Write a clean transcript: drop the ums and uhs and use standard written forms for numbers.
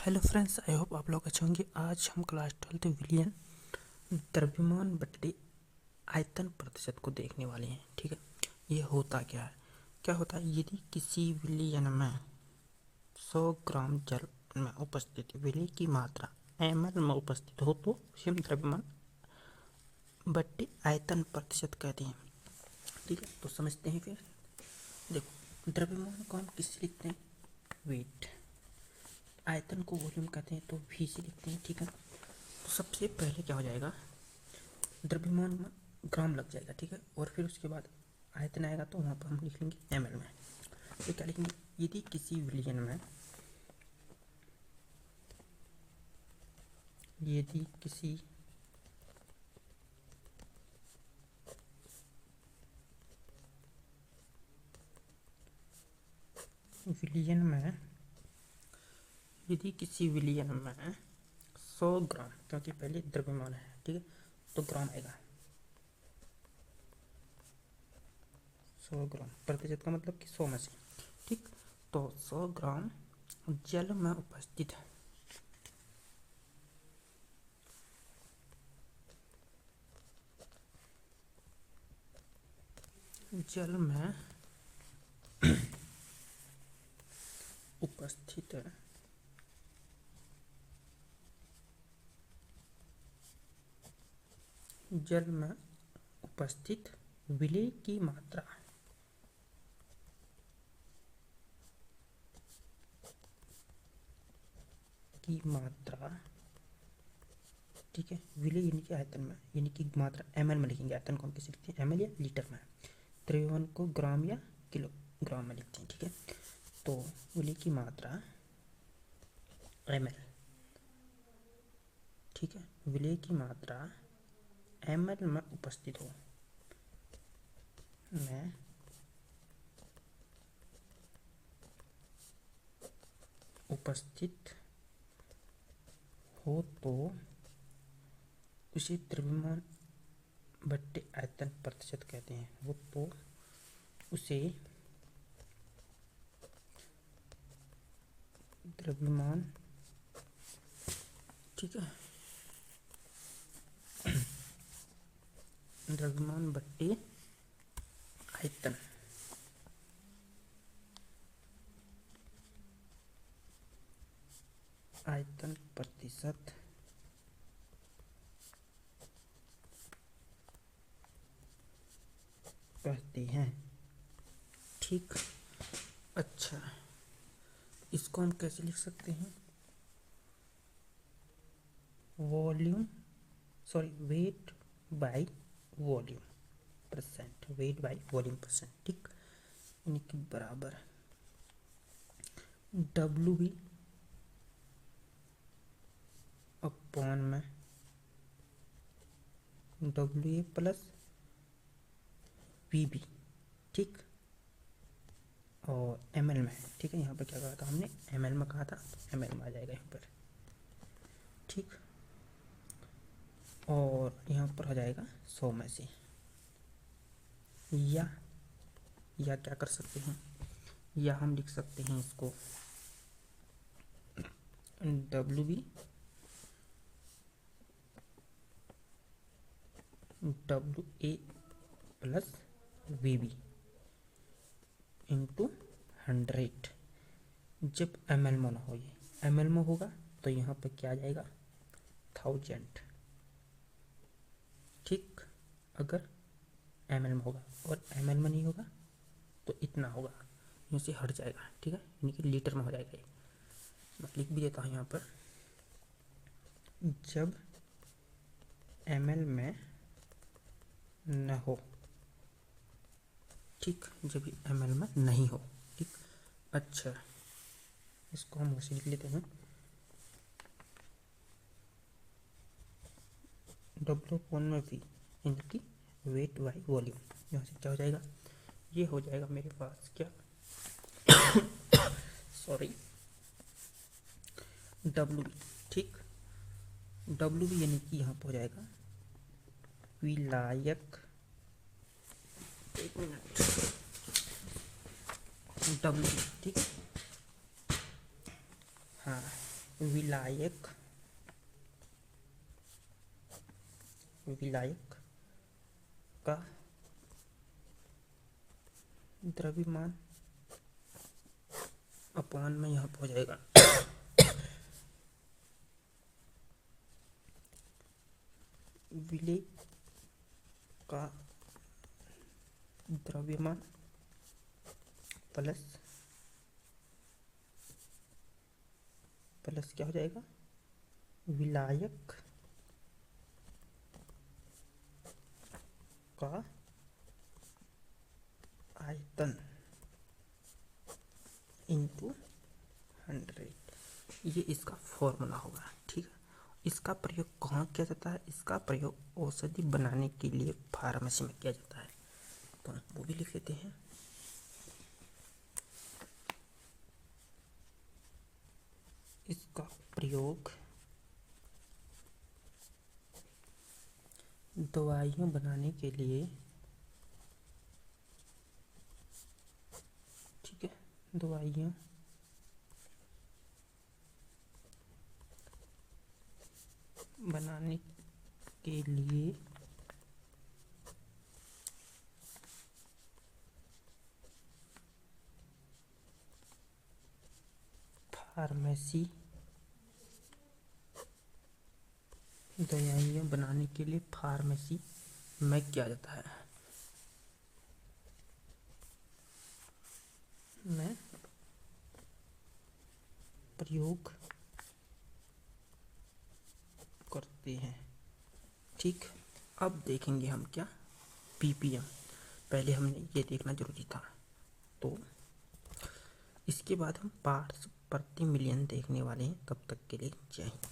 Hello friends, I hope आप लोग अच्छे होंगे। आज हम क्लास 12 विलियन द्रव्यमान बटे आयतन प्रतिशत को देखने वाले हैं। ठीक है, ये होता क्या है? क्या होता है, यदि किसी विलियन में 100 ग्राम जल में उपस्थित विलय की मात्रा ml में उपस्थित हो तो उसे हम द्रव्यमान बटे आयतन प्रतिशत कहते हैं। ठीक है, तो समझते हैं फिर। देखो, द्रव्यमान को हम किससे लिखते हैं? वेट। आयतन को वॉल्यूम कहते हैं, तो V से लिखते हैं। ठीक है, तो सबसे पहले क्या हो जाएगा, द्रव्यमान में ग्राम लग जाएगा। ठीक है, और फिर उसके बाद आयतन आएगा तो वहाँ पर हम लिख लेंगे ml में। तो क्या लिखेंगे, यदि किसी विलियन में यदि किसी विलियन में 100 ग्राम, क्योंकि पहले द्रव्यमान है, ठीक है, तो ग्राम आएगा। 100 ग्राम प्रतिशत का मतलब कि 100 में से। ठीक, तो 100 ग्राम जल में उपस्थित है, जल में उपस्थित है जल में उपस्थित विलय की मात्रा ठीक है, विलय यानी कि आयतन में, यानी कि मात्रा ml में लिखेंगे। आयतन को हम कैसे लिखते हैं? ml या लीटर में। द्रव्यमान को ग्राम या किलोग्राम में लिखते हैं। ठीक है, तो विलय की मात्रा ml, ठीक है, विलय की मात्रा ml में उपस्थित हो, तो उसे द्रव्यमान बटे आयतन प्रतिशत कहते हैं। वो तो उसे द्रव्यमान, ठीक है, द्रव्यमान बटे आयतन प्रतिशत कहते हैं। ठीक, अच्छा, इसको हम कैसे लिख सकते हैं? Weight by volume percent, weight by volume percent. ठीक, यानी कि बराबर WV अपॉन में WA प्लस VB। ठीक, और ml में, ठीक है, यहाँ पर क्या कहा था हमने? ml में कहा था, तो ml में आ जाएगा यहाँ पर। ठीक, और यहाँ पर आ जाएगा 100 में से। या क्या कर सकते हैं, या हम लिख सकते हैं इसको WB WA plus VB into 100। जब ml में ना हो, ये ml में होगा तो यहाँ पर क्या आ जाएगा? 1000। ठीक, अगर ml में होगा, और ml में नहीं होगा तो इतना होगा, यहाँ से हट जाएगा। ठीक है, यानी कि लीटर में हो जाएगा। ये मैं लिख भी देता हूँ यहाँ पर, जब ml में न हो। ठीक, जब ml में नहीं हो। ठीक, अच्छा, इसको हम उसे लिख लेते हैं W/V, यानी कि वेट बाई वॉल्यूम। यहाँ से क्या हो जाएगा? ये हो जाएगा मेरे पास क्या सॉरी, WV। ठीक, WV यानी कि यहाँ पर हो जाएगा विलायक, एक मिनट, WV। ठीक, हाँ, विलायक विलायक का द्रव्यमान अपॉन में यहाँ पर हो जाएगा विलेय का द्रव्यमान प्लस क्या हो जाएगा, विलायक का आयतन इंटू 100। ये इसका फॉर्मूला होगा। ठीक है, इसका प्रयोग कहाँ किया जाता है? इसका प्रयोग औषधि बनाने के लिए फार्मेसी में किया जाता है। तो वो भी लिख लेते हैं। इसका प्रयोग दवाइयाँ बनाने के लिए, ठीक है, दवाइयाँ बनाने के लिए फार्मेसी, दवाइयाँ बनाने के लिए फार्मेसी में किया जाता है, में प्रयोग करते हैं। ठीक, अब देखेंगे हम क्या, पीपीएम। पहले हमने ये देखना जरूरी था। तो इसके बाद हम पार्ट्स प्रति मिलियन देखने वाले हैं। तब तक के लिए जय हिंद।